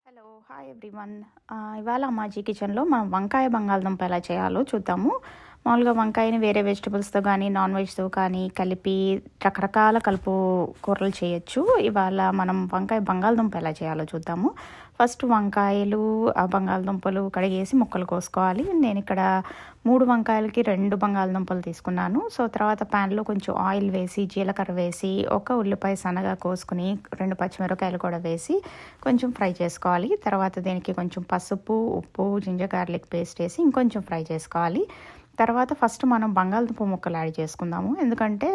Hello hi everyone. ఇవాళ అమ్మాజీ కిచెన్లో మనం వంకాయ బంగాళదుంప ఎలా చేయాలో చూద్దాము. మామూలుగా వంకాయని వేరే వెజిటబుల్స్తో కానీ నాన్ వెజ్తో కానీ కలిపి రకరకాల కలుపు కూరలు చేయొచ్చు. ఇవాళ మనం వంకాయ బంగాళదుంప ఎలా చేయాలో చూద్దాము. ఫస్ట్ వంకాయలు బంగాళదుంపలు కడిగేసి ముక్కలు కోసుకోవాలి. నేను ఇక్కడ 3 వంకాయలకి 2 బంగాళదుంపలు తీసుకున్నాను. సో తర్వాత ప్యాన్లో కొంచెం ఆయిల్ వేసి జీలకర్ర వేసి ఒక ఉల్లిపాయ సన్నగా కోసుకుని 2 పచ్చిమిరపకాయలు కూడా వేసి కొంచెం ఫ్రై చేసుకోవాలి. తర్వాత దీనికి కొంచెం పసుపు, ఉప్పు, జింజర్ గార్లిక్ పేస్ట్ వేసి ఇంకొంచెం ఫ్రై చేసుకోవాలి. తర్వాత ఫస్ట్ మనం బంగాళదుంప ముక్కలు యాడ్ చేసుకుందాము. ఎందుకంటే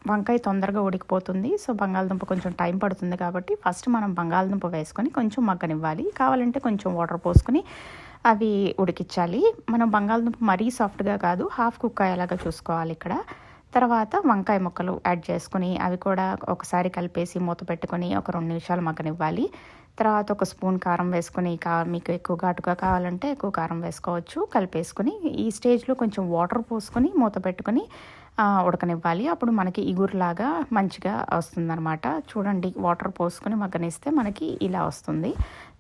వంకాయ తొందరగా ఉడికిపోతుంది. సో బంగాళదుంప కొంచెం టైం పడుతుంది కాబట్టి ఫస్ట్ మనం బంగాళదుంప వేసుకొని కొంచెం మగ్గనివ్వాలి. కావాలంటే కొంచెం వాటర్ పోసుకొని అవి ఉడికించాలి. మనం బంగాళదుంప మరీ సాఫ్ట్గా కాదు, హాఫ్ కుక్ అయ్యేలాగా చూసుకోవాలి ఇక్కడ. తర్వాత వంకాయ ముక్కలు యాడ్ చేసుకుని అవి కూడా ఒకసారి కలిపేసి మూత పెట్టుకొని ఒక 2 నిమిషాలు మగ్గనివ్వాలి. తర్వాత ఒక స్పూన్ కారం వేసుకొని మీకు ఎక్కువ ఘాటుగా కావాలంటే ఎక్కువ కారం వేసుకోవచ్చు. కలిపేసుకుని ఈ స్టేజ్లో కొంచెం వాటర్ పోసుకొని మూత పెట్టుకొని ఉడకనివ్వాలి. అప్పుడు మనకి ఇగురులాగా మంచిగా వస్తుందన్నమాట. చూడండి, వాటర్ పోసుకొని మగ్గనిస్తే మనకి ఇలా వస్తుంది.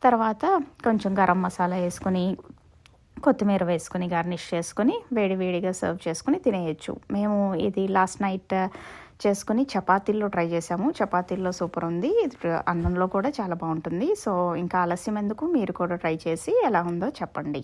తర్వాత కొంచెం గరం మసాలా వేసుకొని కొత్తిమీర వేసుకొని గార్నిష్ చేసుకొని వేడివేడిగా సర్వ్ చేసుకొని తినేయచ్చు. మేము ఇది లాస్ట్ నైట్ చేసుకుని చపాతీల్లో ట్రై చేసాము. చపాతీల్లో సూపర్ ఉంది. అన్నంలో కూడా చాలా బాగుంటుంది. సో ఇంకా ఆలస్యం ఎందుకు, మీరు కూడా ట్రై చేసి ఎలా ఉందో చెప్పండి.